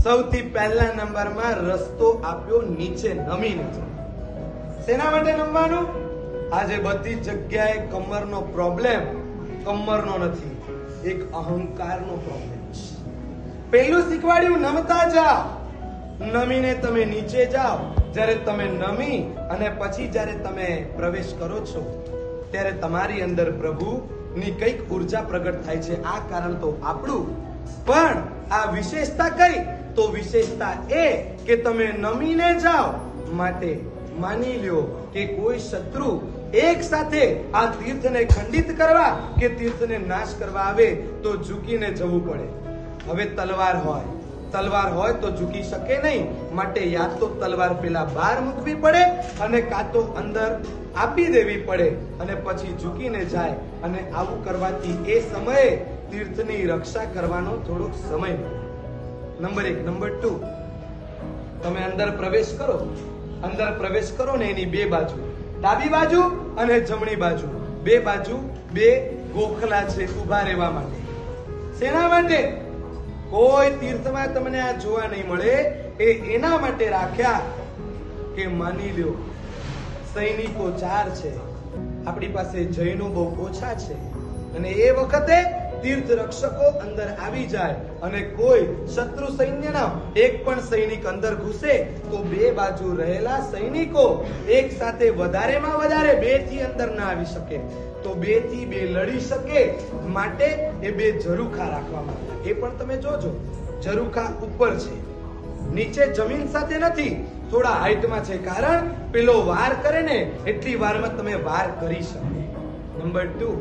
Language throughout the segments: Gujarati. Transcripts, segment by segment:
સૌથી પહેલા નંબરમાં રસ્તો આપ્યો નીચે નમીને. શેના માટે નમવાનું? આજે બધી જગ્યાએ કમરનો પ્રોબ્લેમ કમરનો નથી, એક અહંકારનો પ્રોબ્લેમ છે. પહેલું શીખવાડ્યું નમતા જાઓ, નમીને તમે નીચે જાઓ. જ્યારે તમે નમી અને પછી જ્યારે તમે પ્રવેશ કરો છો ત્યારે તમારી અંદર પ્રભુની કઈક ઉર્જા પ્રગટ થાય છે. આ કારણ તો આપણું, પણ આ વિશેષતા કઈ? તો વિશેષતા એ કે તમે નમીને જાઓ. માટે માની લ્યો કે કોઈ શત્રુ એક સાથે આ તીર્થને ખંડિત કરવા કે તીર્થને નાશ કરવા આવે તો ઝૂકીને જવું પડે. હવે તલવાર હોય તો ઝૂકી શકે નહીં. માટે યા તો તલવાર પેલા બહાર મૂકવી પડે અને કાં તો અંદર આપી દેવી પડે અને પછી ઝૂકીને જાય. અને આવું કરવાથી એ સમયે તીર્થની રક્ષા કરવાનો થોડોક સમય મળે. નંબર 1. નંબર 2, તમે અંદર પ્રવેશ કરો ને એની બે બાજુ, ડાબી બાજુ અને જમણી બાજુ, બે બાજુ બે ગોખલા છે ઉભા રહેવા માટે. શેના માટે? કોઈ તીર્થમાં તમને આ જોવા નહીં મળે. એ એના માટે રાખ્યા કે માની લ્યો સૈનિકો 4 છે, આપણી પાસે જૈનો બહુ ઓછા છે અને એ વખતે તીર્થ રક્ષકો અંદર આવી જાય અને કોઈ શત્રુ સૈન્યના એક પણ સૈનિક અંદર ઘૂસે તો બે બાજુ રહેલા સૈનિકો એક સાથે વધારેમાં વધારે 2 થી અંદર ના આવી શકે, તો 2 થી 2 લડી શકે. માટે એ 2 ઝરૂખા રાખવામાં આવ્યા. એ પણ તમે જોજો, ઝરૂખા ઉપર છે, નીચે જમીન સાથે નથી, થોડા હાઈટમાં છે. કારણ પેલો વાર કરે ને એટલી વારમાં તમે વાર કરી શકો. નંબર 2.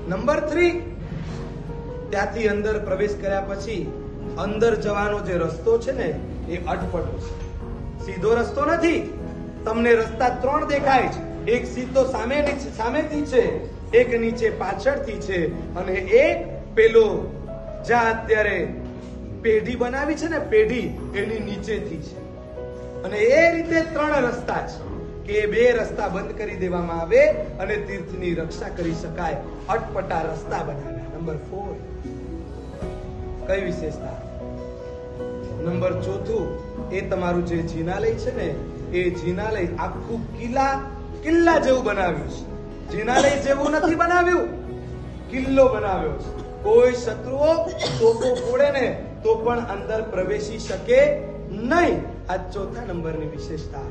નંબર 3, ત્યાંથી અંદર પ્રવેશ કર્યા પછી અંદર જવાનો જે રસ્તો છે ને એ અટપટો છે, સીધો રસ્તો નથી. તમને રસ્તા 3 દેખાય છે. એક સીધો સામેથી છે, એક નીચે પાછળથી છે અને એક પેલો જ્યાં અત્યારે પેઢી બનાવી છે ને, પેઢી એની નીચેથી છે. અને એ રીતે 3 રસ્તા છે કે 2 રસ્તા બંધ કરી દેવામાં આવે અને તીર્થની રક્ષા કરી શકાય. અટપટા રસ્તા બનાવ્યા. નંબર 4, કઈ વિશેષતા? નંબર 4, એ તમારું જે જિનાલય છે ને એ જિનાલય આખું કિલ્લા જેવું બનાવ્યું છે. જિનાલય જેવું નથી બનાવ્યું, કિલ્લો બનાવ્યો છે. કોઈ શત્રુઓ તોપો ફોડે ને તો પણ અંદર પ્રવેશી શકે નહીં. આ 4થા નંબરની વિશેષતા.